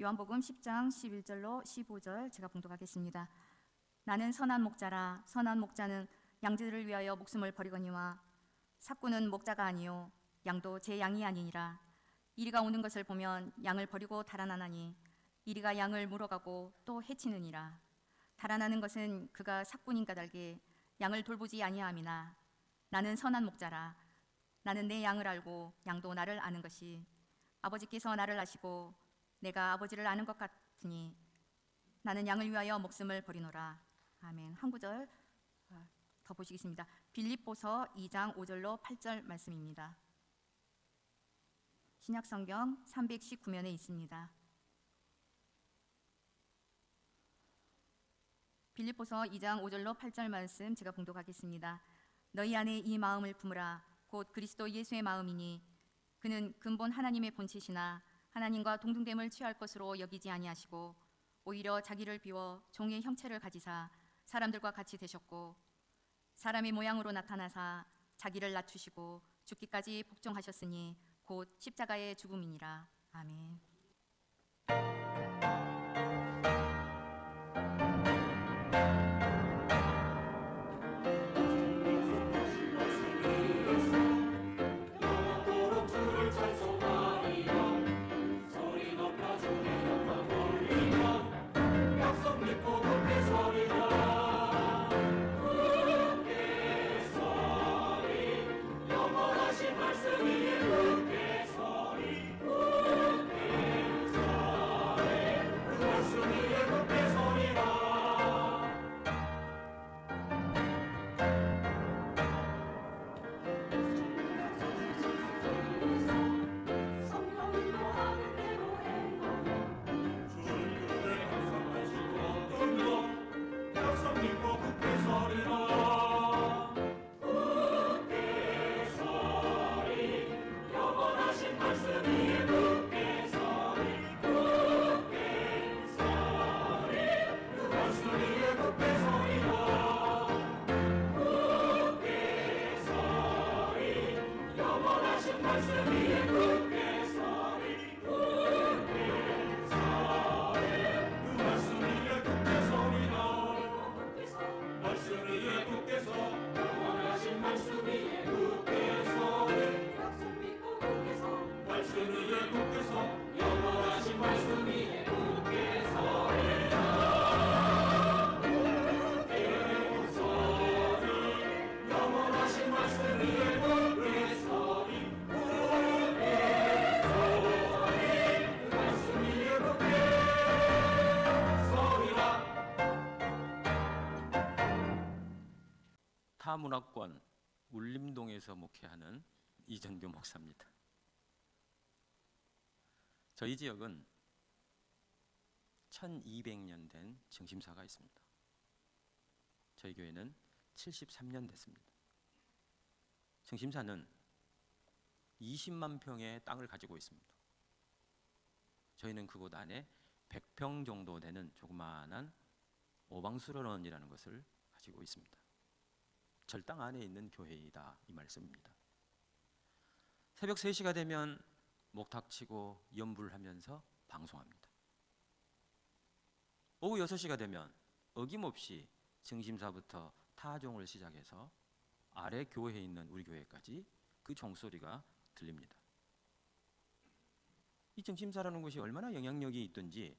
요한복음 10장 11절로 15절 제가 봉독하겠습니다. 나는 선한 목자라. 선한 목자는 양들을 위하여 목숨을 버리거니와 삭구는 목자가 아니요 양도 제 양이 아니니라. 이리가 오는 것을 보면 양을 버리고 달아나나니 이리가 양을 물어가고 또 해치느니라. 달아나는 것은 그가 삭군인 까닭에 양을 돌보지 아니함이나 나는 선한 목자라. 나는 내 양을 알고 양도 나를 아는 것이 아버지께서 나를 아시고 내가 아버지를 아는 것 같으니 나는 양을 위하여 목숨을 버리노라. 아멘. 한 구절 더 보시겠습니다. 빌립보서 2장 5절로 8절 말씀입니다. 신약성경 319면에 있습니다. 빌립보서 2장 5절로 8절 말씀 제가 봉독하겠습니다. 너희 안에 이 마음을 품으라. 곧 그리스도 예수의 마음이니 그는 근본 하나님의 본체시나 하나님과 동등됨을 취할 것으로 여기지 아니하시고 오히려 자기를 비워 종의 형체를 가지사 사람들과 같이 되셨고 사람의 모양으로 나타나사 자기를 낮추시고 죽기까지 복종하셨으니 곧 십자가의 죽음이니라. 아멘. 타문화권 울림동에서 목회하는 이전교 목사입니다. 저희 지역은 1200년 된 정심사가 있습니다. 저희 교회는 73년 됐습니다. 정심사는 20만 평의 땅을 가지고 있습니다. 저희는 그곳 안에 100평 정도 되는 조그마한 오방수련원이라는 것을 가지고 있습니다. 절당 안에 있는 교회이다 이 말씀입니다. 새벽 3시가 되면 목탁치고 연불을 하면서 방송합니다. 오후 6시가 되면 어김없이 정심사부터 타종을 시작해서 아래 교회에 있는 우리 교회까지 그 종소리가 들립니다. 이 정심사라는 곳이 얼마나 영향력이 있든지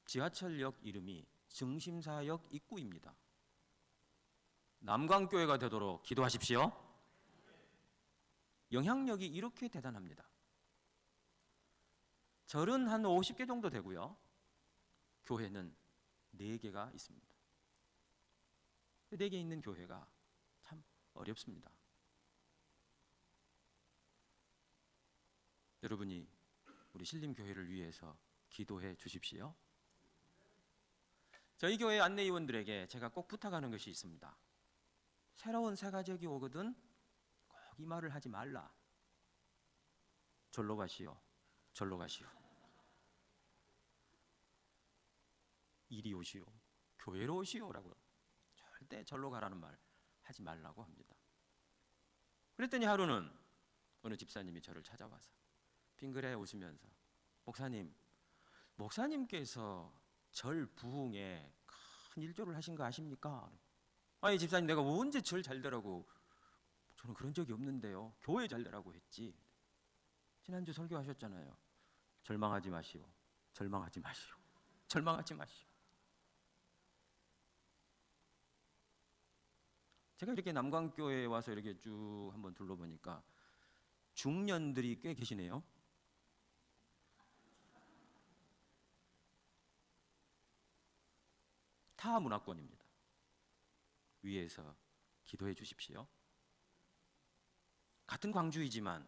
지하철역 이름이 정심사역 입구입니다. 남강교회가 되도록 기도하십시오. 영향력이 이렇게 대단합니다. 절은 한 50개 정도 되고요. 교회는 4개가 있습니다. 4개 있는 교회가 참 어렵습니다. 여러분이 우리 신림교회를 위해서 기도해 주십시오. 저희 교회 안내위원들에게 제가 꼭 부탁하는 것이 있습니다. 새로운 새가족이 오거든 꼭 이 말을 하지 말라. 절로 가시오. 절로 가시오. 이리 오시오. 교회로 오시오라고 절대 절로 가라는 말 하지 말라고 합니다. 그랬더니 하루는 어느 집사님이 저를 찾아와서 빙그레 웃으면서 목사님께서 절 부흥에 큰 일조를 하신 거 아십니까? 아니 집사님, 내가 언제 절 잘 되라고, 저는 그런 적이 없는데요. 교회 잘 되라고 했지. 지난주 설교하셨잖아요. 절망하지 마시오. 절망하지 마시오. 절망하지 마시오. 제가 이렇게 남광교회에 와서 이렇게 쭉 한번 둘러보니까 중년들이 꽤 계시네요. 타 문화권입니다. 위에서 기도해 주십시오. 같은 광주이지만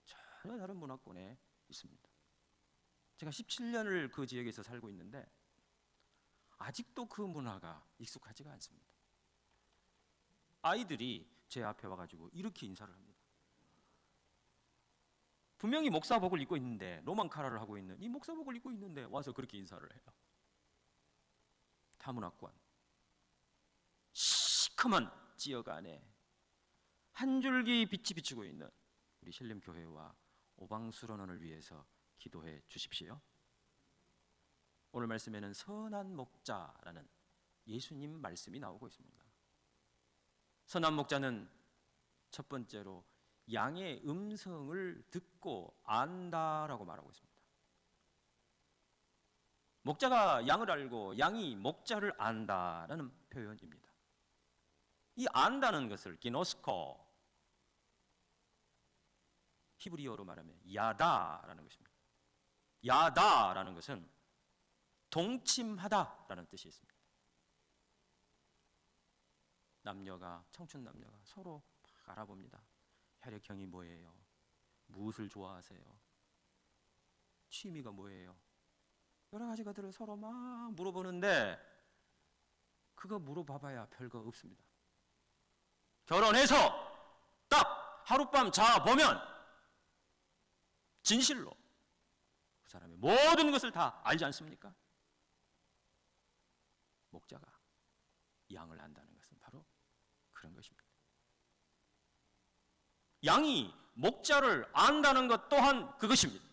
전혀 다른 문화권에 있습니다. 제가 17년을 그 지역에서 살고 있는데 아직도 그 문화가 익숙하지가 않습니다. 아이들이 제 앞에 와가지고 이렇게 인사를 합니다. 분명히 목사복을 입고 있는데, 로망카라를 하고 있는 이 목사복을 입고 있는데 와서 그렇게 인사를 해요. 타문화권, 시커먼 지역 안에 한 줄기 빛이 비추고 있는 우리 신림교회와 오방수련원을 위해서 기도해 주십시오. 오늘 말씀에는 선한 목자라는 예수님 말씀이 나오고 있습니다. 선한 목자는 첫 번째로 양의 음성을 듣고 안다라고 말하고 있습니다. 목자가 양을 알고 양이 목자를 안다라는 표현입니다. 이 안다는 것을 기노스코, 히브리어로 말하면 야다라는 것입니다. 야다라는 것은 동침하다라는 뜻이 있습니다. 청춘 남녀가 서로 막 알아봅니다. 혈액형이 뭐예요? 무엇을 좋아하세요? 취미가 뭐예요? 여러 가지 것들을 서로 막 물어보는데 그거 물어봐봐야 별거 없습니다. 결혼해서 딱 하룻밤 자보면 진실로 그 사람의 모든 것을 다 알지 않습니까? 목자가 양을 안다는 것은 바로 그런 것입니다. 양이 목자를 안다는 것 또한 그것입니다.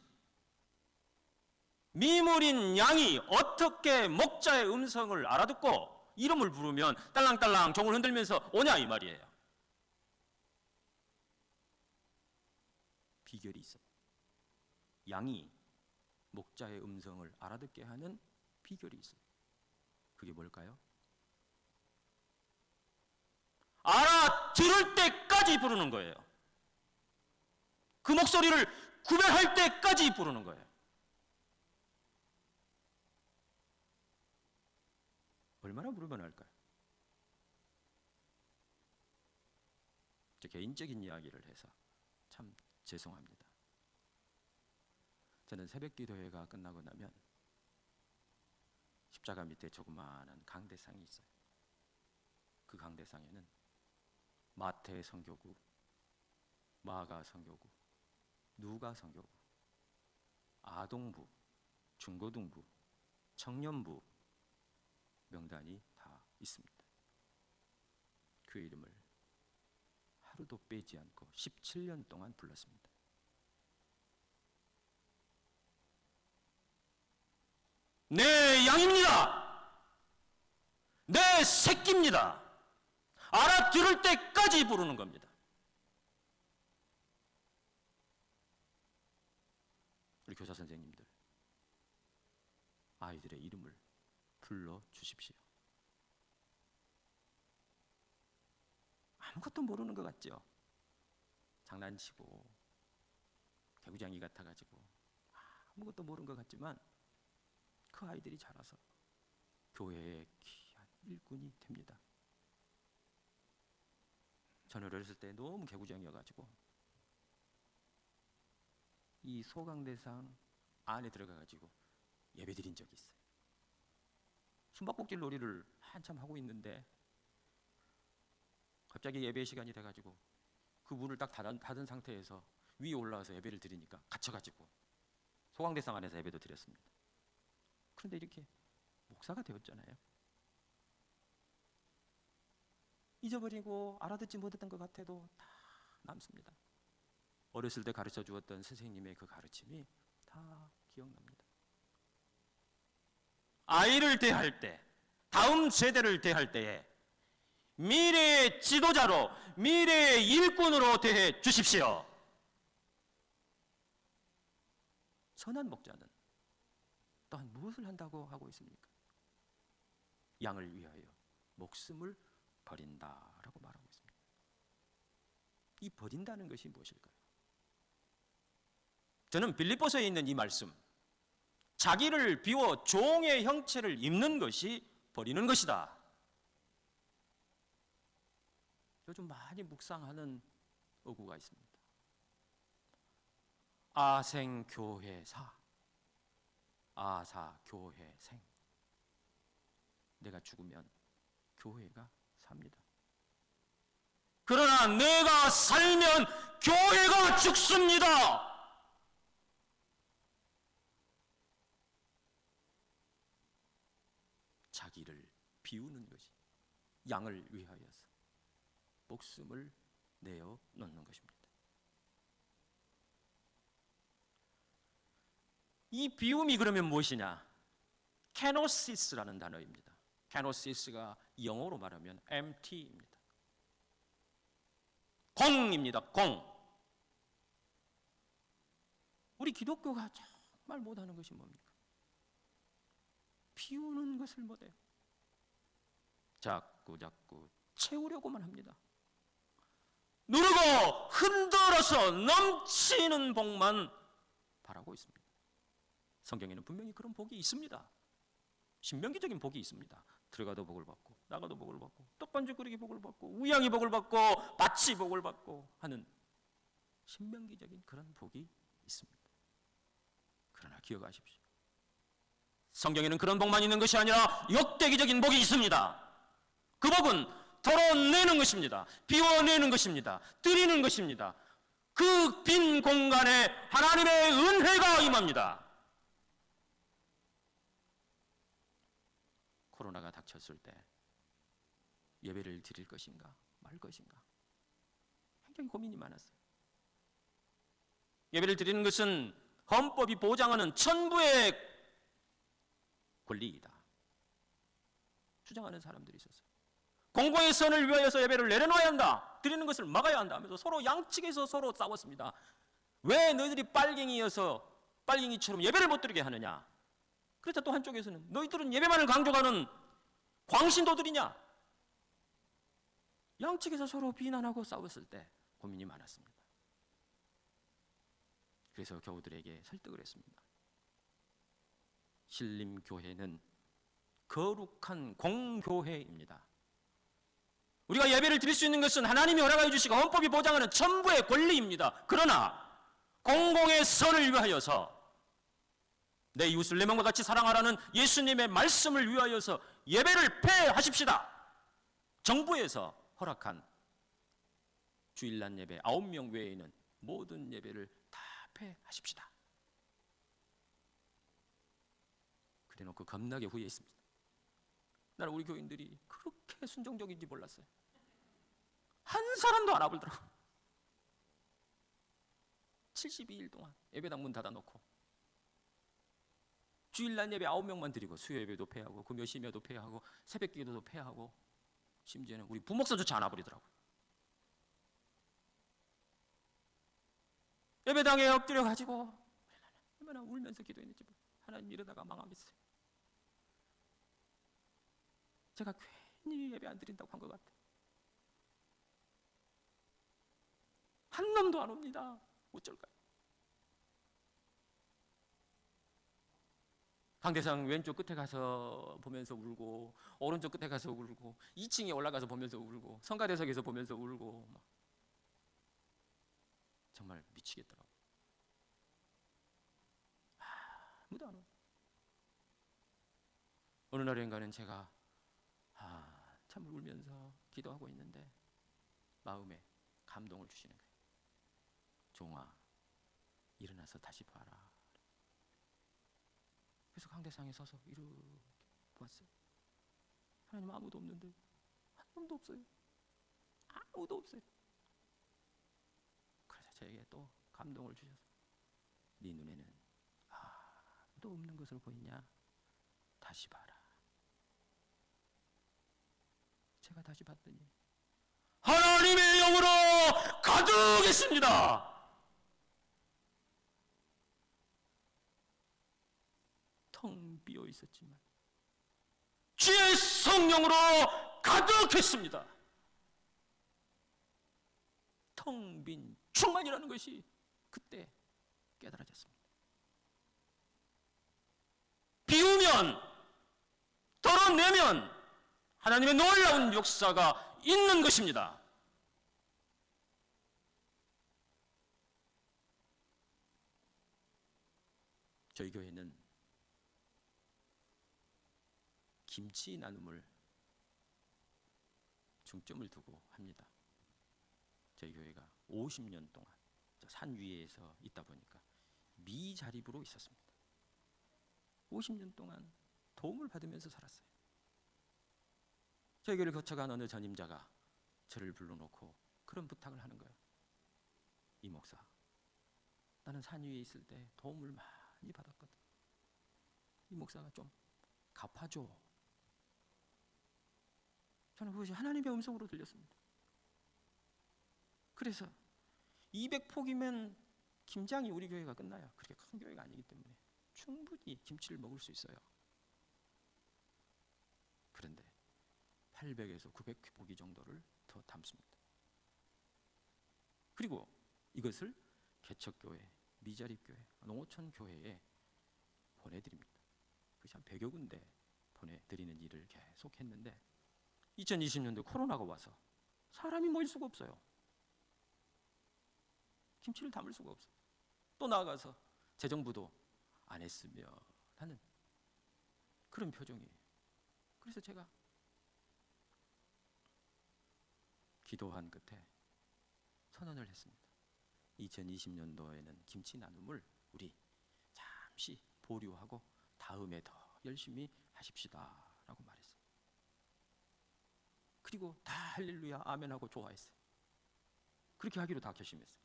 미물인 양이 어떻게 목자의 음성을 알아듣고 이름을 부르면 딸랑딸랑 종을 흔들면서 오냐 이 말이에요. 비결이 있어요. 양이 목자의 음성을 알아듣게 하는 비결이 있어요. 그게 뭘까요? 알아들을 때까지 부르는 거예요. 그 목소리를 구별할 때까지 부르는 거예요. 얼마나 부르면 할까요? 제 개인적인 이야기를 해서 참 죄송합니다. 저는 새벽 기도회가 끝나고 나면 십자가 밑에 조그마한 강대상이 있어요. 그 강대상에는 마태 선교구, 마가 선교구, 누가 선교구, 아동부, 중고등부, 청년부 명단이 다 있습니다. 그 이름을 하루도 빼지 않고 17년 동안 불렀습니다. 내 양입니다. 내 새끼입니다. 알아들을 때까지 부르는 겁니다. 우리 교사 선생님들, 아이들의 이름을 불러 주십시오. 아무것도 모르는 것 같죠? 장난치고 개구장이 같아가지고 아무것도 모르는 것 같지만 그 아이들이 자라서 교회의 귀한 일꾼이 됩니다. 저는 어렸을 때 너무 개구장이어가지고 이 소강대상 안에 들어가가지고 예배 드린 적이 있어요. 숨바꼭질 놀이를 한참 하고 있는데 갑자기 예배 시간이 돼가지고 그 문을 딱 닫은 상태에서 위에 올라와서 예배를 드리니까 갇혀가지고 소강대상 안에서 예배도 드렸습니다. 그런데 이렇게 목사가 되었잖아요. 잊어버리고 알아듣지 못했던 것 같아도 다 남습니다. 어렸을 때 가르쳐 주었던 선생님의 그 가르침이 다 기억납니다. 아이를 대할 때, 다음 세대를 대할 때에 미래의 지도자로, 미래의 일꾼으로 대해 주십시오. 선한 목자는 또한 무엇을 한다고 하고 있습니까? 양을 위하여 목숨을 버린다라고 말하고 있습니다. 이 버린다는 것이 무엇일까요? 저는 빌립보서에 있는 이 말씀, 자기를 비워 종의 형체를 입는 것이 버리는 것이다. 요즘 많이 묵상하는 어구가 있습니다. 아생교회사, 아사교회생. 내가 죽으면 교회가 삽니다. 그러나 내가 살면 교회가 죽습니다. 자기를 비우는 것이 양을 위하여서 목숨을 내어 놓는 것입니다. 이 비움이 그러면 무엇이냐? 케노시스라는 단어입니다. 케노시스가 영어로 말하면 empty입니다. 공입니다. 공. 우리 기독교가 정말 못하는 것이 뭡니까? 비우는 것을 못해요. 자꾸 채우려고만 합니다. 누르고 흔들어서 넘치는 복만 바라고 있습니다. 성경에는 분명히 그런 복이 있습니다. 신명기적인 복이 있습니다. 들어가도 복을 받고 나가도 복을 받고 떡반죽거리기 복을 받고 우양이 복을 받고 밭이 복을 받고 하는 신명기적인 그런 복이 있습니다. 그러나 기억하십시오. 성경에는 그런 복만 있는 것이 아니라 역대기적인 복이 있습니다. 그 복은 덜어내는 것입니다. 비워내는 것입니다. 드리는 것입니다. 그 빈 공간에 하나님의 은혜가 임합니다. 코로나가 닥쳤을 때 예배를 드릴 것인가 말 것인가 굉장히 고민이 많았어요. 예배를 드리는 것은 헌법이 보장하는 천부의 권리이다 주장하는 사람들이 있었어요. 공공의 선을 위하여서 예배를 내려놓아야 한다, 드리는 것을 막아야 한다 하면서 서로 양측에서 서로 싸웠습니다. 왜 너희들이 빨갱이처럼 예배를 못 드리게 하느냐? 그렇다 또 한쪽에서는 너희들은 예배만을 강조하는 광신도들이냐? 양측에서 서로 비난하고 싸웠을 때 고민이 많았습니다. 그래서 교우들에게 설득을 했습니다. 신림교회는 거룩한 공교회입니다. 우리가 예배를 드릴 수 있는 것은 하나님이 허락해 주시고 헌법이 보장하는 천부의 권리입니다. 그러나 공공의 선을 위하여서 내 이웃을 내 몸과 같이 사랑하라는 예수님의 말씀을 위하여서 예배를 폐하십시다. 정부에서 허락한 주일날 예배 9명 외에는 모든 예배를 다 폐하십시다. 그래놓고 겁나게 후회했습니다. 나는 우리 교인들이 그렇게 순종적인지 몰랐어요. 한 사람도 안 와보더라고요. 72일 동안 예배당 문 닫아놓고 주일날 예배 9명만 드리고 수요 예배도 폐하고 금요 심야도 폐하고 새벽 기도도 폐하고 심지어는 우리 부목사조차 안 와버리더라고요. 예배당에 엎드려 가지고 얼마나 울면서 기도했는지 하나님 이러다가 망하겠어요. 제가 괜히 예배 안 드린다고 한 것 같아요. 한 놈도 안 옵니다. 어쩔까요? 강대상 왼쪽 끝에 가서 보면서 울고 오른쪽 끝에 가서 울고 2층에 올라가서 보면서 울고 성가대석에서 보면서 울고 정말 미치겠더라고요. 아무도 안 와. 어느 날인가는 제가 참 울면서 기도하고 있는데 마음에 감동을 주시는 거예요. 종아, 일어나서 다시 봐라. 그래서 강대상에 서서 이렇게 보았어요. 하나님 아무도 없는데 한 놈도 없어요. 아무도 없어요. 그래서 저에게 또 감동을 주셔서 네 눈에는 아무도 없는 것으로 보이냐? 다시 봐라. 제가 다시 봤더니 하나님의 영으로 가득했습니다. 텅 비어 있었지만 주의 성령으로 가득했습니다. 텅 빈 충만이라는 것이 그때 깨달아졌습니다. 비우면, 덜어내면 하나님의 놀라운 역사가 있는 것입니다. 저희 교회는 김치 나눔을 중점을 두고 합니다. 저희 교회가 50년 동안 산 위에서 있다 보니까 미자립으로 있었습니다. 50년 동안 도움을 받으면서 살았어요. 저희 교회를 거쳐간 어느 전임자가 저를 불러놓고 그런 부탁을 하는 거예요. 이 목사, 나는 산 위에 있을 때 도움을 많이 받았거든. 이 목사가 좀 갚아줘. 저는 그것이 하나님의 음성으로 들렸습니다. 그래서 200포기면 김장이 우리 교회가 끝나요. 그렇게 큰 교회가 아니기 때문에 충분히 김치를 먹을 수 있어요. 그런데 800에서 900포기 정도를 더 담습니다. 그리고 이것을 개척교회, 미자립교회, 농어촌 교회에 보내드립니다. 그것이 한 100여 군데 보내드리는 일을 계속 했는데 2020년도 코로나가 와서 사람이 모일 수가 없어요. 김치를 담을 수가 없어요. 또 나아가서 재정부도 안 했으며 하는 그런 표정이에요. 그래서 제가 기도한 끝에 선언을 했습니다. 2020년도에는 김치 나눔을 우리 잠시 보류하고 다음에 더 열심히 하십시다 라고 말했어요. 그리고 다 할렐루야 아멘하고 좋아했어요. 그렇게 하기로 다 결심했어요.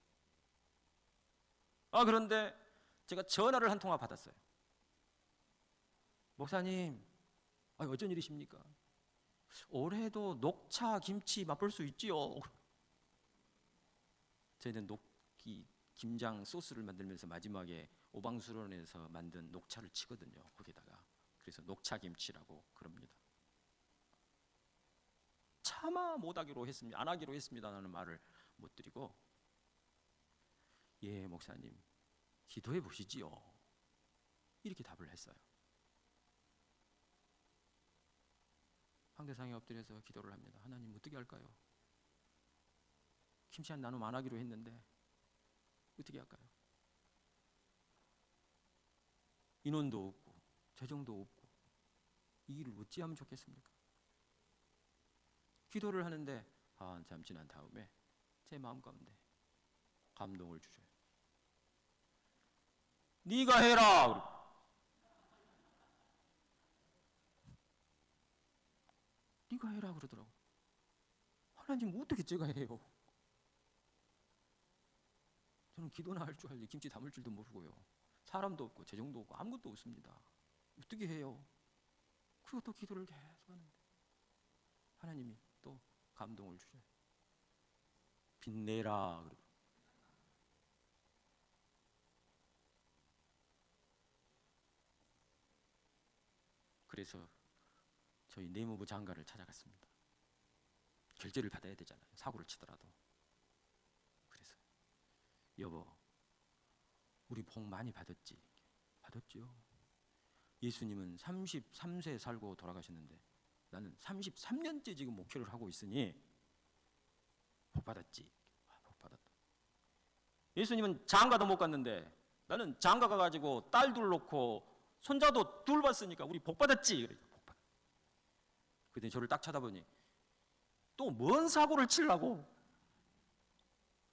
그런데 제가 전화를 한 통화 받았어요. 목사님, 어쩐 일이십니까? 올해도 녹차 김치 맛볼 수 있지요? 저희는 김장 소스를 만들면서 마지막에 오방수론에서 만든 녹차를 치거든요. 거기다가. 그래서 녹차 김치라고 그럽니다. 차마 못하기로 했습니다. 안 하기로 했습니다라는 말을 못 드리고 예 목사님 기도해 보시지요. 이렇게 답을 했어요. 황대상에 엎드려서 기도를 합니다. 하나님 어떻게 할까요? 김치 한 나눔 안 하기로 했는데 어떻게 할까요? 인원도 없고 재정도 없고 이 일을 어찌하면 좋겠습니까? 기도를 하는데 한참 지난 다음에 제 마음 가운데 감동을 주셔요. 네가 해라. 네가 해라 그러더라고. 하나님 어떻게 제가 해요? 저는 기도나 할 줄 알지 김치 담을 줄도 모르고요. 사람도 없고 재정도 없고 아무것도 없습니다. 어떻게 해요? 그리고 또 기도를 계속 하는데 하나님이 또 감동을 주셔요. 빛내라. 그래서 저희 내무부 장관을 찾아갔습니다. 결제를 받아야 되잖아요. 사고를 치더라도. 그래서 여보, 우리 복 많이 받았지? 받았지요. 예수님은 33세 살고 돌아가셨는데 나는 33년째 지금 목회를 하고 있으니 복 받았지. 복 받았다. 예수님은 장가도 못 갔는데 나는 장가 가가지고 딸 둘 놓고 손자도 둘 봤으니까 우리 복 받았지. 복 받. 그때 저를 딱 쳐다보니 또 뭔 사고를 치려고?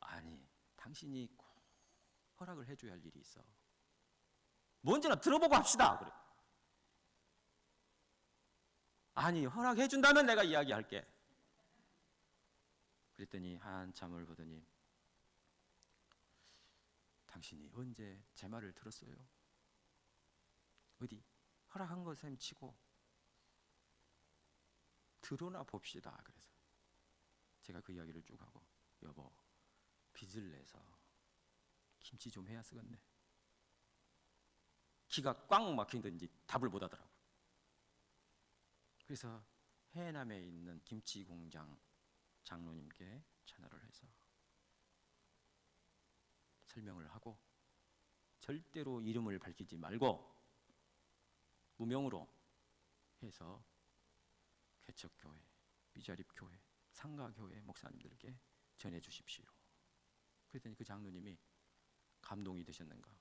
아니, 당신이 꼭 허락을 해줘야 할 일이 있어. 뭔지나 들어보고 합시다. 그래. 아니, 허락해 준다면 내가 이야기할게. 그랬더니 한참을 보더니 당신이 언제 제 말을 들었어요? 어디 허락한 것 셈 치고 드러나 봅시다. 그래서 제가 그 이야기를 쭉 하고, 여보, 빚을 내서 김치 좀 해야 쓰겠네. 기가 꽉 막히든지 답을 못 하더라고. 그래서 해남에 있는 김치 공장 장로님께 전화를 해서 설명을 하고, 절대로 이름을 밝히지 말고 무명으로 해서 개척교회, 미자립교회, 상가교회 목사님들께 전해 주십시오. 그랬더니 그 장로님이 감동이 되셨는가,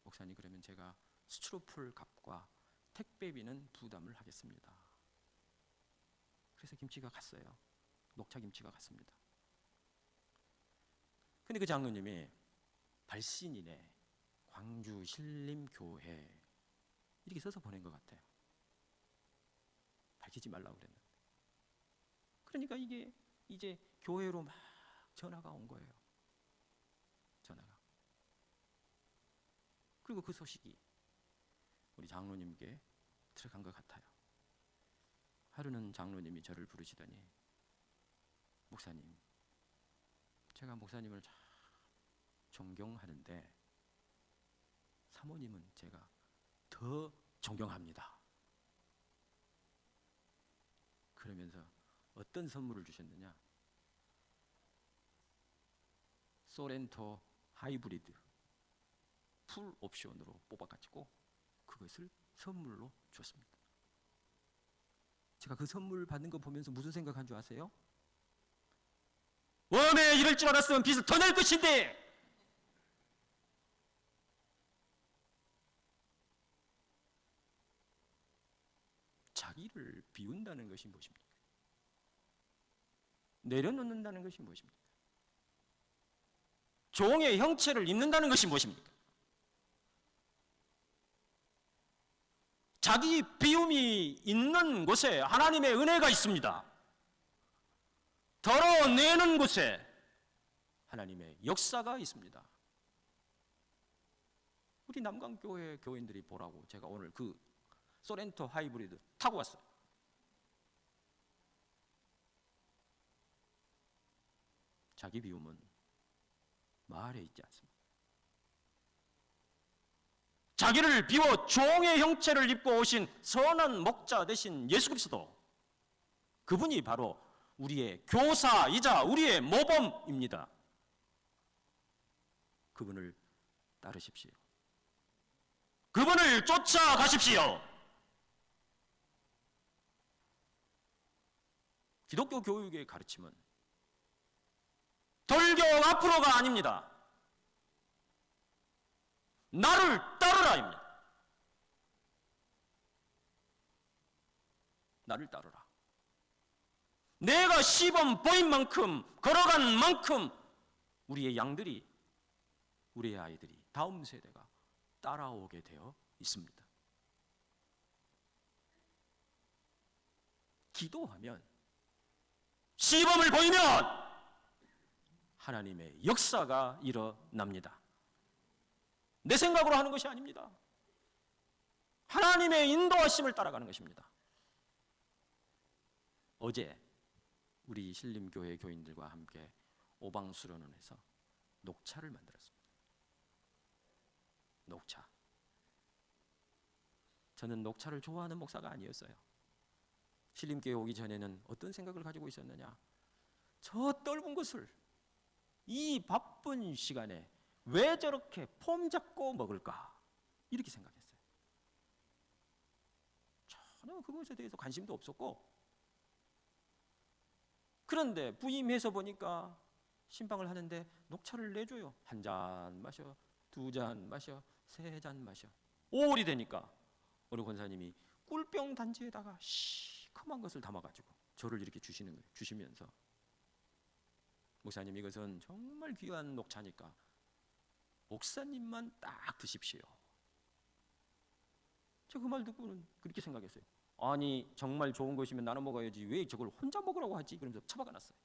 목사님 그러면 제가 스티로폴 값과 택배비는 부담을 하겠습니다. 그래서 김치가 갔어요. 녹차 김치가 갔습니다. 근데 그 장로님이 발신인에 광주 신림교회 이렇게 써서 보낸 것 같아요. 밝히지 말라고 그랬는데. 그러니까 이게 이제 교회로 막 전화가 온 거예요. 전화가. 그리고 그 소식이 우리 장로님께 들어간 것 같아요. 하루는 장로님이 저를 부르시더니, 목사님, 제가 목사님을 참 존경하는데 사모님은 제가 더 존경합니다. 그러면서 어떤 선물을 주셨느냐, 소렌토 하이브리드 풀 옵션으로 뽑아가지고 그것을 선물로 줬습니다. 제가 그 선물 받는 거 보면서 무슨 생각한 줄 아세요? 웜에 이럴 줄 알았으면 빚을 더 낼 것인데, 자기를 비운다는 것이 무엇입니까? 내려놓는다는 것이 무엇입니까? 종의 형체를 입는다는 것이 무엇입니까? 자기 비움이 있는 곳에 하나님의 은혜가 있습니다. 덜어내는 곳에 하나님의 역사가 있습니다. 우리 남강교회 교인들이 보라고 제가 오늘 그 소렌토 하이브리드 타고 왔어요. 자기 비움은 말에 있지 않습니다. 자기를 비워 종의 형체를 입고 오신 선한 목자 되신 예수 그리스도, 그분이 바로 우리의 교사이자 우리의 모범입니다. 그분을 따르십시오. 그분을 쫓아가십시오. 기독교 교육의 가르침은 돌격 앞으로가 아닙니다. 나를 따르라입니다. 나를 따르라. 내가 시범 보인 만큼, 걸어간 만큼 우리의 양들이, 우리의 아이들이, 다음 세대가 따라오게 되어 있습니다. 기도하면, 시범을 보이면 하나님의 역사가 일어납니다. 내 생각으로 하는 것이 아닙니다. 하나님의 인도하심을 따라가는 것입니다. 어제 우리 신림교회 교인들과 함께 오방수련원에서 녹차를 만들었습니다. 녹차. 저는 녹차를 좋아하는 목사가 아니었어요. 신림교회 오기 전에는 어떤 생각을 가지고 있었느냐, 저 떫은 것을 이 바쁜 시간에 왜 저렇게 폼 잡고 먹을까, 이렇게 생각했어요. 전혀 그것에 대해서 관심도 없었고, 그런데 부임해서 보니까 신방을 하는데 녹차를 내줘요. 한 잔 마셔, 두 잔 마셔, 세 잔 마셔. 5월이 되니까 어느 권사님이 꿀병 단지에다가 시커먼 것을 담아가지고 저를 이렇게 주시는 거예요. 주시면서, 목사님 이것은 정말 귀한 녹차니까 목사님만 딱 드십시오. 제가 그 말 듣고는 그렇게 생각했어요. 아니 정말 좋은 것이면 나눠 먹어야지 왜 저걸 혼자 먹으라고 하지? 그러면서 처박아 놨어요.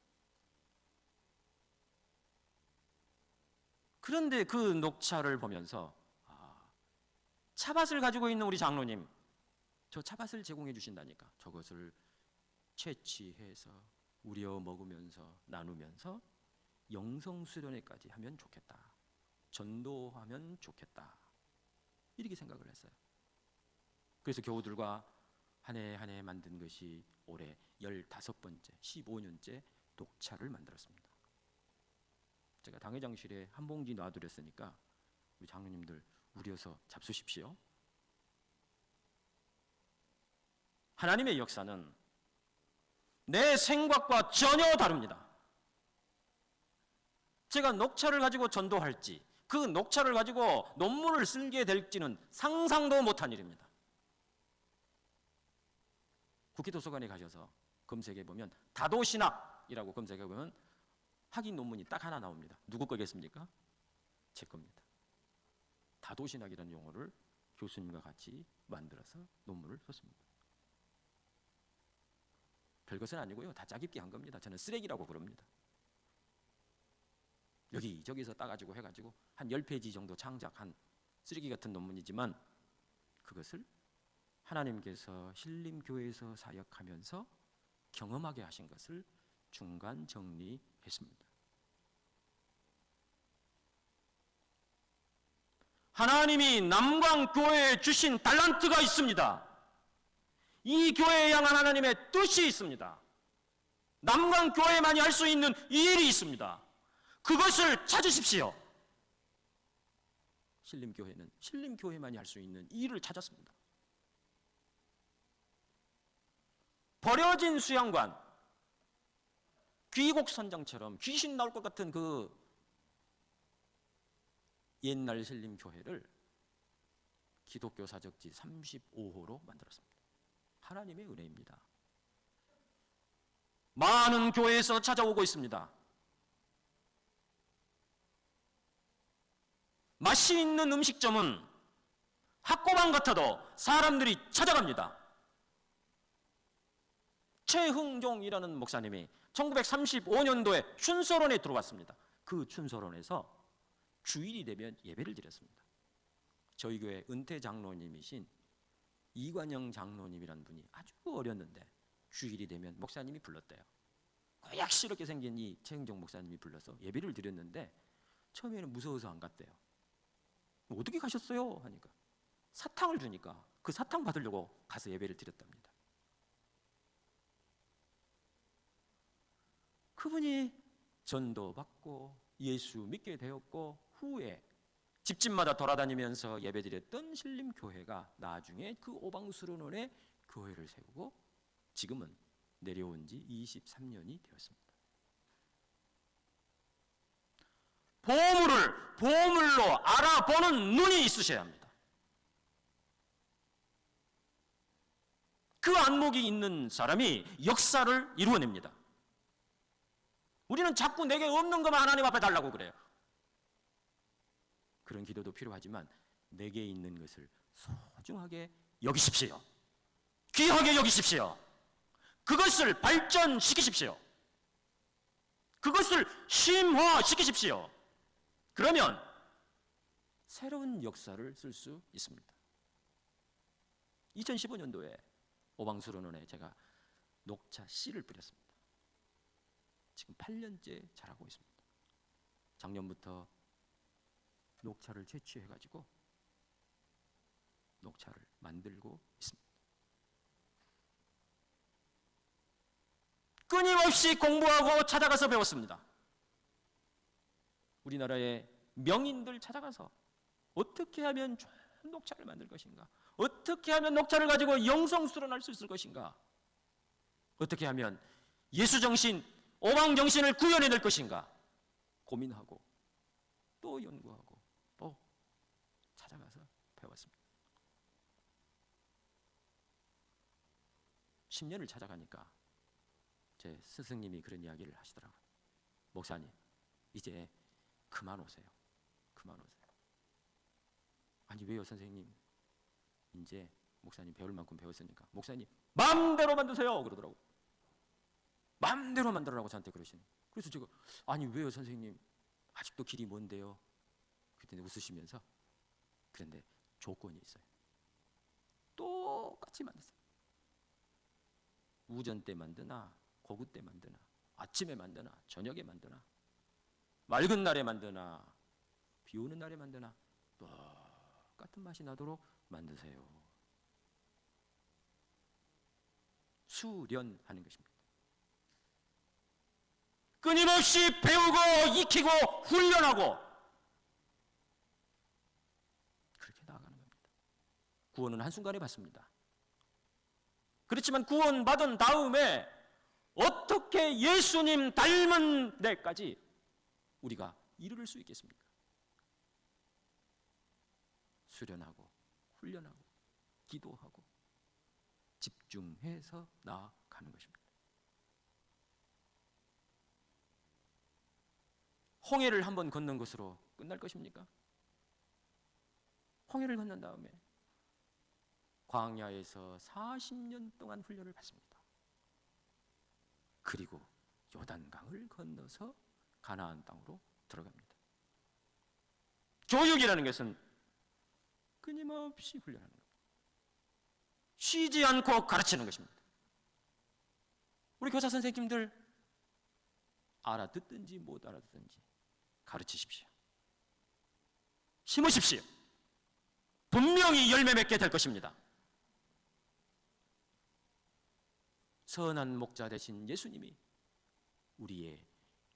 그런데 그 녹차를 보면서 차밭을 가지고 있는 우리 장로님, 저 차밭을 제공해 주신다니까. 저것을 채취해서 우려 먹으면서 나누면서 영성 수련회까지 하면 좋겠다. 전도하면 좋겠다. 이렇게 생각을 했어요. 그래서 교우들과 한 해 한 해 만든 것이 올해 15번째, 15년째 녹차를 만들었습니다. 제가 당회장실에 한 봉지 놔드렸으니까 우리 장로님들 우려서 잡수십시오. 하나님의 역사는 내 생각과 전혀 다릅니다. 제가 녹차를 가지고 전도할지, 그 녹차를 가지고 논문을 쓰게 될지는 상상도 못한 일입니다. 국회도서관에 가셔서 검색해 보면 다도신학이라고 검색해 보면 학위 논문이 딱 하나 나옵니다. 누구 거겠습니까? 제 겁니다. 다도신학이라는 용어를 교수님과 같이 만들어서 논문을 썼습니다. 별것은 아니고요. 다 짜깁기 한 겁니다. 저는 쓰레기라고 부릅니다. 여기저기서 따가지고 해가지고 한 10페이지 정도 창작한 쓰레기 같은 논문이지만 그것을 하나님께서 신림교회에서 사역하면서 경험하게 하신 것을 중간 정리했습니다. 하나님이 남광교회에 주신 달란트가 있습니다. 이 교회에 향한 하나님의 뜻이 있습니다. 남광교회만이 할 수 있는 일이 있습니다. 그것을 찾으십시오. 신림교회는 신림교회만이 할 수 있는 일을 찾았습니다. 버려진 수양관, 귀곡선장처럼 귀신 나올 것 같은 그 옛날 신림교회를 기독교 사적지 35호로 만들었습니다. 하나님의 은혜입니다. 많은 교회에서 찾아오고 있습니다. 맛이 있는 음식점은 학고방 같아도 사람들이 찾아갑니다. 최흥종이라는 목사님이 1935년도에 춘서론에 들어왔습니다. 그 춘서론에서 주일이 되면 예배를 드렸습니다. 저희 교회 은퇴 장로님이신 이관영 장로님이라는 분이 아주 어렸는데 주일이 되면 목사님이 불렀대요. 고약스럽게 생긴 이 최흥종 목사님이 불러서 예배를 드렸는데 처음에는 무서워서 안 갔대요. 어떻게 가셨어요? 하니까 사탕을 주니까 그 사탕 받으려고 가서 예배를 드렸답니다. 그분이 전도받고 예수 믿게 되었고 후에 집집마다 돌아다니면서 예배드렸던 신림교회가 나중에 그 오방수련원에 교회를 세우고 지금은 내려온 지 23년이 되었습니다. 보물을 보물로 알아보는 눈이 있으셔야 합니다. 그 안목이 있는 사람이 역사를 이루어냅니다. 우리는 자꾸 내게 없는 것만 하나님 앞에 달라고 그래요. 그런 기도도 필요하지만 내게 있는 것을 소중하게 여기십시오. 귀하게 여기십시오. 그것을 발전시키십시오. 그것을 심화시키십시오. 그러면 새로운 역사를 쓸 수 있습니다. 2015년도에 오방수련원에 제가 녹차 씨를 뿌렸습니다. 지금 8년째 자라고 있습니다. 작년부터 녹차를 채취해가지고 녹차를 만들고 있습니다. 끊임없이 공부하고 찾아가서 배웠습니다. 우리나라의 명인들 찾아가서 어떻게 하면 좋은 녹차를 만들 것인가? 어떻게 하면 녹차를 가지고 영성수련할 수 있을 것인가? 어떻게 하면 예수정신, 오방정신을 구현해낼 것인가? 고민하고 또 연구하고 또 찾아가서 배웠습니다. 10년을 찾아가니까 제 스승님이 그런 이야기를 하시더라고요. 목사님, 이제 그만 오세요. 그만 오세요. 아니 왜요 선생님? 이제 목사님 배울 만큼 배웠으니까 목사님 마음대로 만드세요 그러더라고요. 마음대로 만들어라고 저한테 그러시는. 그래서 제가 아니 왜요 선생님? 아직도 길이 먼데요. 그랬더니 웃으시면서 그런데 조건이 있어요. 똑같이 만드세요. 우전 때 만드나 고구 때 만드나 아침에 만드나 저녁에 만드나 맑은 날에 만드나 비 오는 날에 만드나 똑같은 맛이 나도록 만드세요. 수련하는 것입니다. 끊임없이 배우고 익히고 훈련하고 그렇게 나아가는 겁니다. 구원은 한순간에 받습니다. 그렇지만 구원 받은 다음에 어떻게 예수님 닮은 데까지 우리가 이르를 수 있겠습니까? 수련하고 훈련하고 기도하고 집중해서 나아가는 것입니다. 홍해를 한번 건넌 것으로 끝날 것입니까? 홍해를 건넌 다음에 광야에서 40년 동안 훈련을 받습니다. 그리고 요단강을 건너서 가나안 땅으로 들어갑니다. 교육이라는 것은 끊임없이 훈련하는 겁니다. 쉬지 않고 가르치는 것입니다. 우리 교사 선생님들 알아듣든지 못 알아듣든지 가르치십시오. 심으십시오. 분명히 열매 맺게 될 것입니다. 선한 목자 되신 예수님이 우리의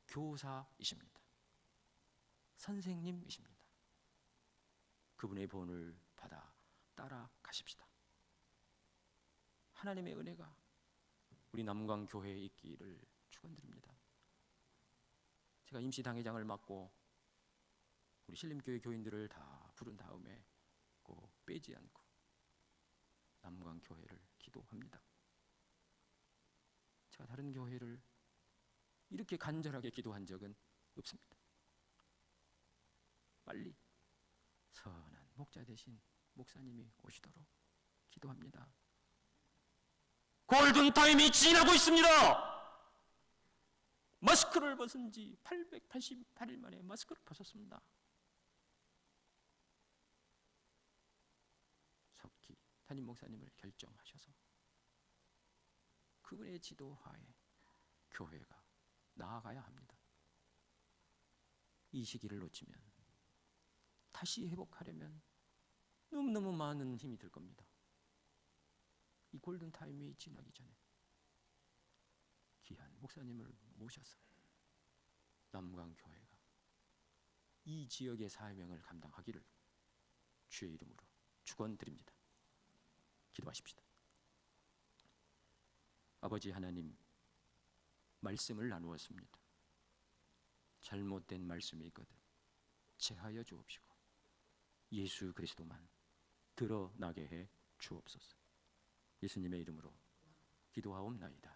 교사이십니다. 선생님이십니다. 그분의 본을 받아 따라가십시다. 하나님의 은혜가 우리 남광교회에 있기를 축원드립니다. 제가 임시당회장을 맡고 우리 신림교회 교인들을 다 부른 다음에 꼭 빼지 않고 남광교회를 기도합니다. 제가 다른 교회를 이렇게 간절하게 기도한 적은 없습니다. 빨리 선한 목자 되신 목사님이 오시도록 기도합니다. 골든타임이 지나고 있습니다. 마스크를 벗은 지 888일 만에 마스크를 벗었습니다. 속히 담임 목사님을 결정하셔서 그분의 지도하에 교회가 나아가야 합니다. 이 시기를 놓치면 다시 회복하려면 너무너무 많은 힘이 들 겁니다. 이 골든타임이 지나기 전에 귀한 목사님을 모셔서 남광교회가 이 지역의 사명을 감당하기를 주의 이름으로 축원드립니다. 기도하십시다. 아버지 하나님, 말씀을 나누었습니다. 잘못된 말씀이 있거든 제하여 주옵시고 예수 그리스도만 드러나게 해 주옵소서. 예수님의 이름으로 기도하옵나이다.